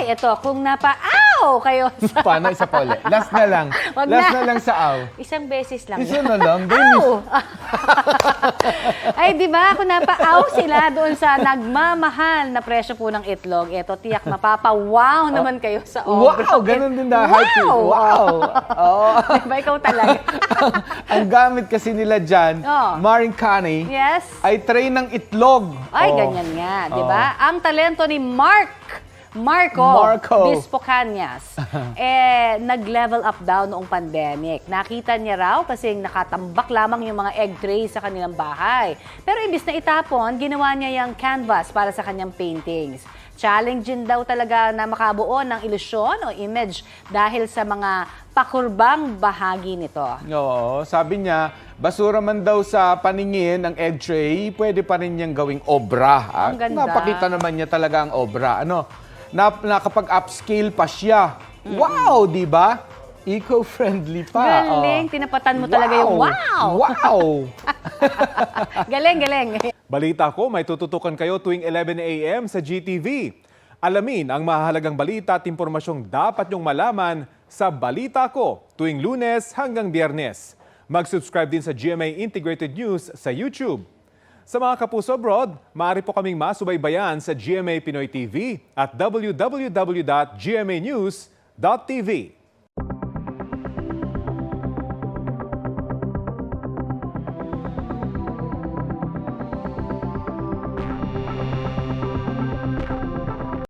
Ay, ito, kung napa-aw kayo sa... Paano? Isa pa ulit. Last na lang. Wag Last na. na lang sa aw. Isang beses lang. Isa na lang. Aw! Ay, di ba? Kung napa-aw sila doon sa nagmamahal na presyo po ng itlog, eto, tiyak mapapa-wow naman kayo sa obra. Wow! Ganun din na. Heartbeat. Wow! Oo. Di ba, ikaw talaga? Ang gamit kasi nila dyan, Oh. Maring Kani, Yes? ay tray ng itlog. Ay, Oh. ganyan nga, di ba? Ang talento ni Marco Dispocanias, nag-level up daw noong pandemic. Nakita niya raw kasing nakatambak lamang yung mga egg tray sa kanilang bahay. Pero imbis na itapon, ginawa niya yung canvas para sa kanyang paintings. Challenging daw talaga na makabuo ng ilusyon o image dahil sa mga pakurbang bahagi nito. Oo, sabi niya, basura man daw sa paningin ng egg tray, pwede pa rin niyang gawing obra. Ang ganda. Napakita naman niya talaga ang obra. Nakapag-upscale pa siya. Wow, di ba? Eco-friendly pa. Galing, tinapatan mo talaga yung wow! Wow! Galing, galing. Balita ko, may tututukan kayo tuwing 11 a.m. sa GTV. Alamin ang mahalagang balita at impormasyong dapat nyong malaman sa Balita Ko tuwing Lunes hanggang Biyernes. Mag-subscribe din sa GMA Integrated News sa YouTube. Sa mga kapuso abroad, maaari po kaming masubaybayan sa GMA Pinoy TV at www.gmanews.tv.